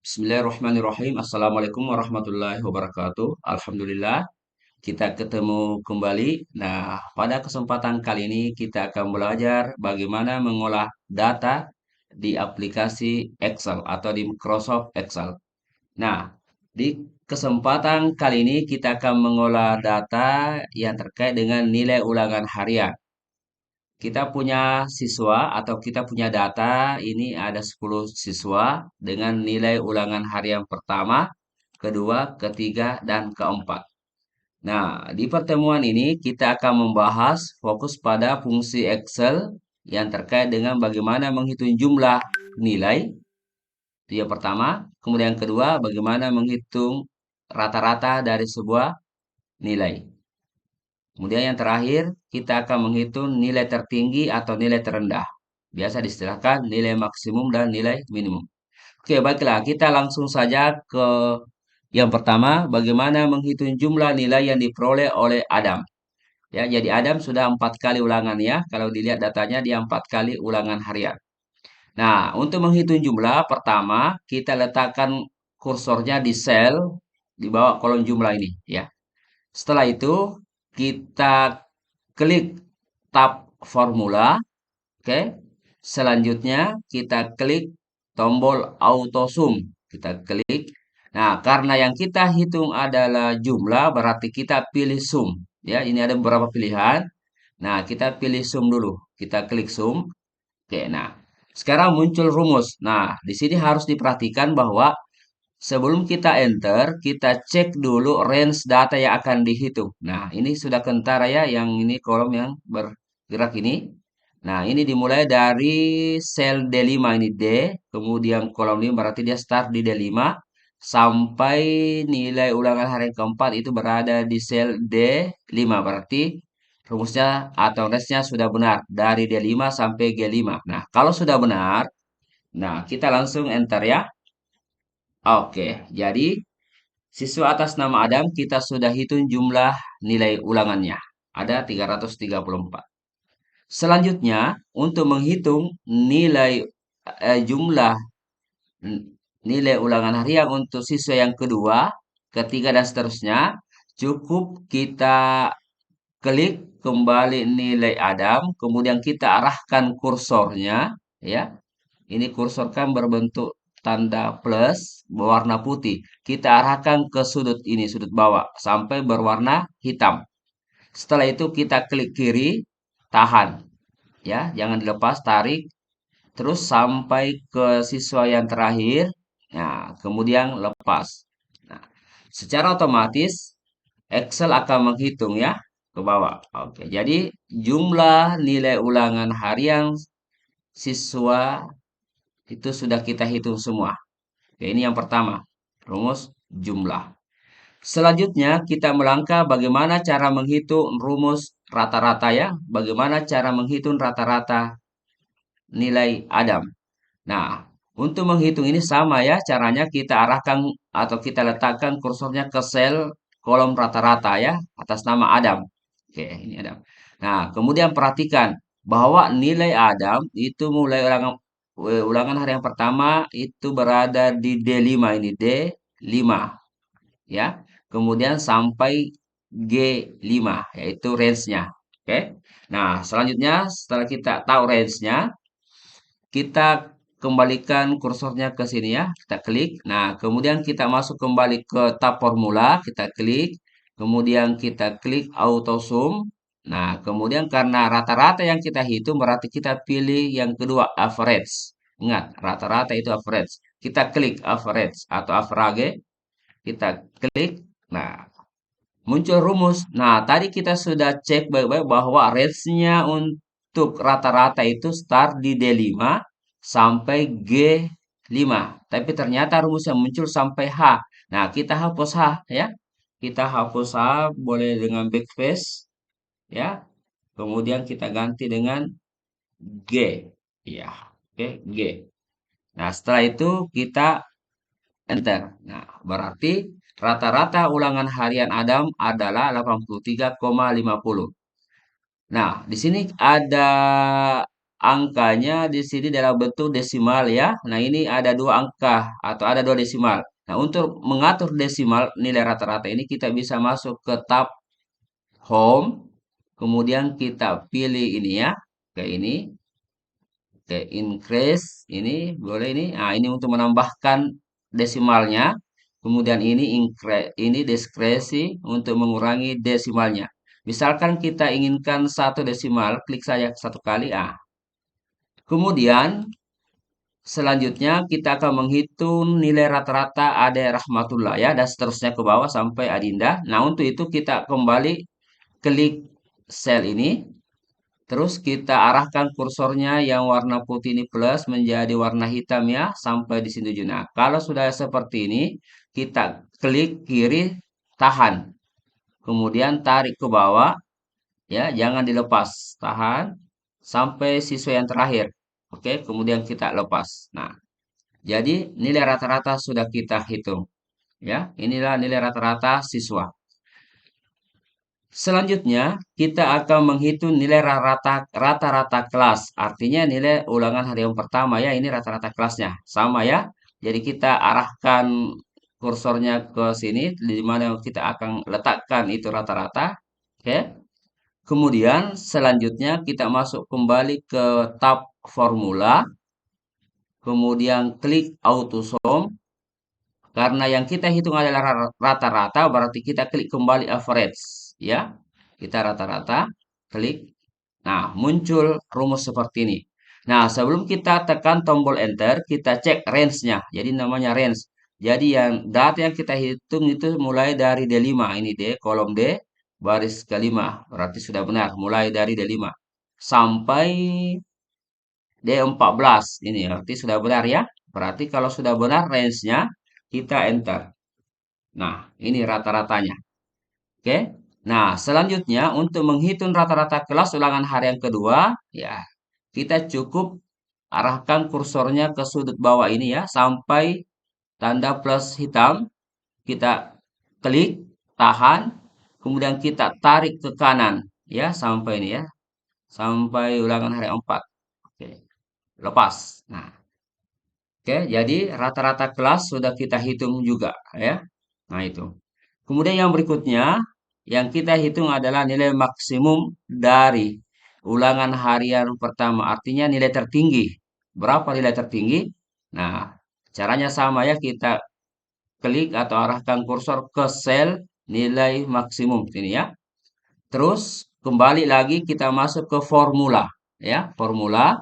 Bismillahirrahmanirrahim. Assalamualaikum warahmatullahi wabarakatuh. Alhamdulillah, kita ketemu kembali. Nah, pada kesempatan kali ini kita akan belajar bagaimana mengolah data di aplikasi Excel atau di Microsoft Excel. Nah, di kesempatan kali ini kita akan mengolah data yang terkait dengan nilai ulangan harian. Kita punya siswa atau kita punya data, ini ada 10 siswa dengan nilai ulangan harian pertama, kedua, ketiga, dan keempat. Nah, di pertemuan ini kita akan membahas fokus pada fungsi Excel yang terkait dengan bagaimana menghitung jumlah nilai, itu yang pertama. Kemudian yang kedua, bagaimana menghitung rata-rata dari sebuah nilai. Kemudian yang terakhir, kita akan menghitung nilai tertinggi atau nilai terendah. Biasa distilahkan nilai maksimum dan nilai minimum. Oke, baiklah. Kita langsung saja ke yang pertama, bagaimana menghitung jumlah nilai yang diperoleh oleh Adam. Ya, jadi Adam sudah 4 kali ulangan ya. Kalau dilihat datanya dia 4 kali ulangan harian. Nah, untuk menghitung jumlah, pertama kita letakkan kursornya di sel di bawah kolom jumlah ini ya. Setelah itu kita klik tab formula, oke. Selanjutnya kita klik tombol auto sum, kita klik. Nah, karena yang kita hitung adalah jumlah, berarti kita pilih sum. Ya, ini ada beberapa pilihan. Nah, kita pilih sum dulu. Kita klik sum. Oke, nah, sekarang muncul rumus. Nah, di sini harus diperhatikan bahwa sebelum kita enter, kita cek dulu range data yang akan dihitung. Nah, ini sudah kentara ya, yang ini kolom yang bergerak ini. Nah, ini dimulai dari sel D5 ini D, kemudian kolom ini berarti dia start di D5 sampai nilai ulangan hari yang keempat itu berada di sel D5. Berarti rumusnya atau range-nya sudah benar dari D5 sampai G5. Nah, kalau sudah benar, nah kita langsung enter ya. Oke, jadi siswa atas nama Adam kita sudah hitung jumlah nilai ulangannya. Ada 334. Selanjutnya, untuk menghitung nilai jumlah nilai ulangan harian untuk siswa yang kedua, ketiga, dan seterusnya, cukup kita klik kembali nilai Adam, kemudian kita arahkan kursornya, ya. Ini kursor kan berbentuk tanda plus berwarna putih. Kita arahkan ke sudut ini, sudut bawah, sampai berwarna hitam. Setelah itu kita klik kiri, tahan. Ya, jangan dilepas, tarik. Terus sampai ke siswa yang terakhir. Nah, kemudian lepas. Nah, secara otomatis Excel akan menghitung ya ke bawah. Oke, jadi jumlah nilai ulangan harian siswa itu sudah kita hitung semua. Oke, ini yang pertama, rumus jumlah. Selanjutnya kita melangkah bagaimana cara menghitung rumus rata-rata ya. Bagaimana cara menghitung rata-rata nilai Adam. Nah, untuk menghitung ini sama ya caranya kita arahkan atau kita letakkan kursornya ke sel kolom rata-rata ya atas nama Adam. Oke, ini Adam. Nah, kemudian perhatikan bahwa nilai Adam itu mulai ulangan hari yang pertama itu berada di D5 ini D5 ya. Kemudian sampai G5 yaitu range-nya. Oke. Nah, selanjutnya setelah kita tahu range-nya, kita kembalikan kursornya ke sini ya, kita klik. Nah, kemudian kita masuk kembali ke tab formula, kita klik. Kemudian kita klik auto sum. Nah, kemudian karena rata-rata yang kita hitung berarti kita pilih yang kedua average. Ingat, rata-rata itu average. Kita klik average atau average, kita klik. Nah, muncul rumus. Nah, tadi kita sudah cek baik-baik bahwa range-nya untuk rata-rata itu start di D5 sampai G5. Tapi ternyata rumus yang muncul sampai H. Nah, kita hapus H ya. Kita hapus H boleh dengan backspace ya. Kemudian kita ganti dengan G. Ya, oke, G. Nah, setelah itu kita enter. Nah, berarti rata-rata ulangan harian Adam adalah 83,50. Nah, di sini ada angkanya di sini dalam bentuk desimal ya. Nah, ini ada dua angka atau ada dua desimal. Nah, untuk mengatur desimal nilai rata-rata ini kita bisa masuk ke tab home, kemudian kita pilih ini ya, kayak ini, kayak increase ini boleh ini. Nah, ini untuk menambahkan desimalnya. Kemudian ini ini diskresi untuk mengurangi desimalnya. Misalkan kita inginkan satu desimal, klik saja satu kali. Ah, kemudian selanjutnya kita akan menghitung nilai rata-rata Ade Rahmatullah ya, dan seterusnya ke bawah sampai Adinda. Nah, untuk itu kita kembali klik sel ini, terus kita arahkan kursornya yang warna putih ini plus menjadi warna hitam ya, sampai di sini tujuh. Nah, kalau sudah seperti ini, kita klik kiri, tahan. Kemudian tarik ke bawah, ya, jangan dilepas. Tahan sampai siswa yang terakhir. Oke, kemudian kita lepas. Nah, jadi nilai rata-rata sudah kita hitung. Ya, inilah nilai rata-rata siswa. Selanjutnya, kita akan menghitung nilai rata-rata kelas. Artinya nilai ulangan harian pertama ya, ini rata-rata kelasnya. Sama ya. Jadi kita arahkan kursornya ke sini, di mana kita akan letakkan itu rata-rata. Oke. Kemudian selanjutnya kita masuk kembali ke tab formula. Kemudian klik auto sum. Karena yang kita hitung adalah rata-rata, berarti kita klik kembali average. Ya, kita rata-rata, klik. Nah, muncul rumus seperti ini. Nah, sebelum kita tekan tombol enter, kita cek range-nya. Jadi namanya range. Jadi yang data yang kita hitung itu mulai dari D5. Ini D, kolom D, baris kelima. Berarti sudah benar, mulai dari D5. Sampai D14. Ini berarti sudah benar ya. Berarti kalau sudah benar range-nya, kita enter. Nah, ini rata-ratanya. Oke. Nah, selanjutnya untuk menghitung rata-rata kelas ulangan harian kedua, ya, kita cukup arahkan kursornya ke sudut bawah ini ya, sampai tanda plus hitam. Kita klik, tahan, kemudian kita tarik ke kanan ya, sampai ini ya, sampai ulangan harian 4. Oke, lepas. Nah, oke, jadi rata-rata kelas sudah kita hitung juga ya. Nah, itu. Kemudian yang berikutnya, yang kita hitung adalah nilai maksimum dari ulangan harian pertama. Artinya nilai tertinggi. Berapa nilai tertinggi? Nah, caranya sama ya. Kita klik atau arahkan kursor ke sel nilai maksimum. Ini ya. Terus kembali lagi kita masuk ke formula. Ya, formula.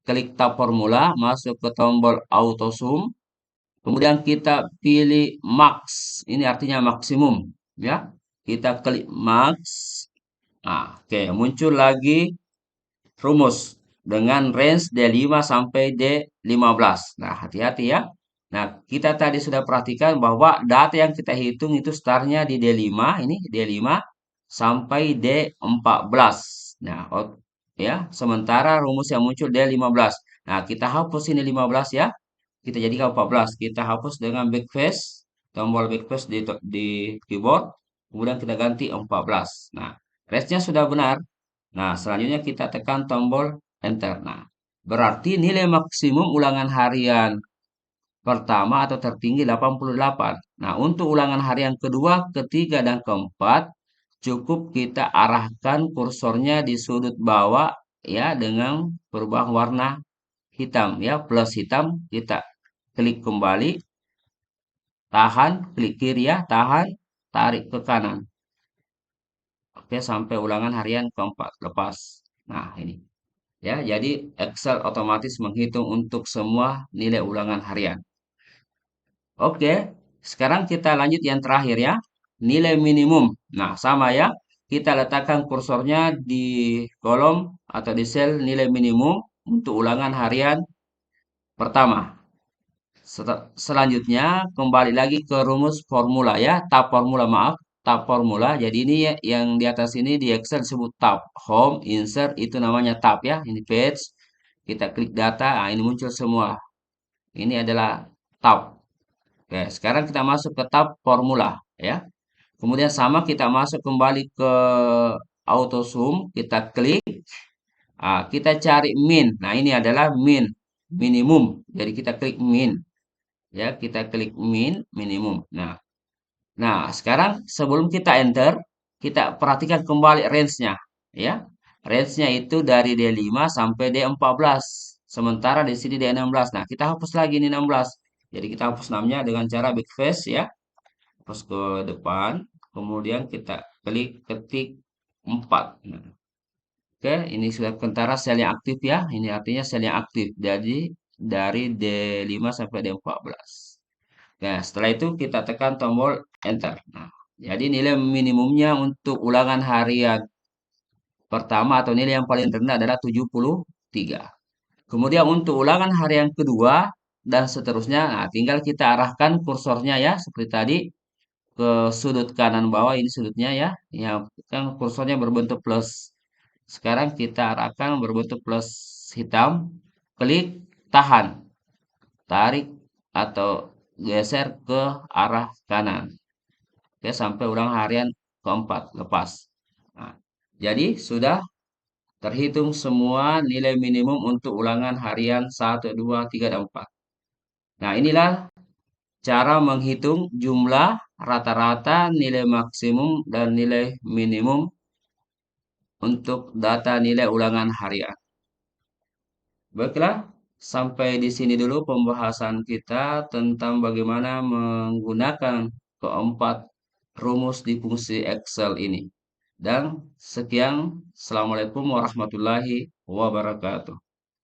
Klik tab formula, masuk ke tombol auto zoom. Kemudian kita pilih max. Ini artinya maksimum. Ya, kita klik max. Nah, oke, muncul lagi rumus dengan range D5 sampai D15. Nah, hati-hati ya. Nah, kita tadi sudah perhatikan bahwa data yang kita hitung itu startnya di D5, ini D5 sampai D14. Nah, ya, sementara rumus yang muncul D15. Nah, kita hapus ini 15 ya. Kita jadikan 14. Kita hapus dengan backface, tombol backface di keyboard. Kemudian kita ganti 14. Nah, restnya sudah benar. Nah, selanjutnya kita tekan tombol enter. Nah, berarti nilai maksimum ulangan harian pertama atau tertinggi 88. Nah, untuk ulangan harian kedua, ketiga, dan keempat, cukup kita arahkan kursornya di sudut bawah ya, dengan perubahan warna hitam ya, plus hitam. Kita klik kembali, tahan, klik kiri ya, tahan, tarik ke kanan. Oke, sampai ulangan harian keempat, lepas. Nah, ini. Ya, jadi Excel otomatis menghitung untuk semua nilai ulangan harian. Oke, sekarang kita lanjut yang terakhir ya. Nilai minimum. Nah, sama ya. Kita letakkan kursornya di kolom atau di sel nilai minimum untuk ulangan harian pertama. Selanjutnya kembali lagi ke rumus formula ya, tab formula, maaf, tab formula. Jadi ini ya, yang di atas ini di Excel disebut tab. Home, insert itu namanya tab ya. Ini page. Kita klik data, nah ini muncul semua. Ini adalah tab. Oke, sekarang kita masuk ke tab formula ya. Kemudian sama kita masuk kembali ke auto zoom, kita klik, Kita cari min. Nah, ini adalah min, minimum. Jadi kita klik min, ya, kita klik min, minimum. Nah, sekarang sebelum kita enter, kita perhatikan kembali range-nya, ya. Range-nya itu dari D5 sampai D14. Sementara di sini D16. Nah, kita hapus lagi ini 16. Jadi kita hapus 6-nya dengan cara backface, ya. Hapus ke depan, kemudian kita klik ketik 4. Nah, oke, ini sudah kentara sel yang aktif, ya. Ini artinya sel yang aktif. Jadi dari D5 sampai D14. Nah, setelah itu kita tekan tombol enter. Nah, jadi nilai minimumnya untuk ulangan harian pertama atau nilai yang paling rendah adalah 73. Kemudian untuk ulangan harian kedua dan seterusnya, nah, tinggal kita arahkan kursornya, ya, seperti tadi ke sudut kanan bawah, ini sudutnya, ya. Yang kan kursornya berbentuk plus. Sekarang kita arahkan berbentuk plus hitam, klik, tahan, tarik atau geser ke arah kanan. Oke, sampai ulang harian keempat, lepas. Nah, jadi sudah terhitung semua nilai minimum untuk ulangan harian 1, 2, 3, dan 4. Nah, inilah cara menghitung jumlah rata-rata nilai maksimum dan nilai minimum untuk data nilai ulangan harian. Baiklah, sampai di sini dulu pembahasan kita tentang bagaimana menggunakan keempat rumus di fungsi Excel ini. Dan sekian, Assalamualaikum warahmatullahi wabarakatuh.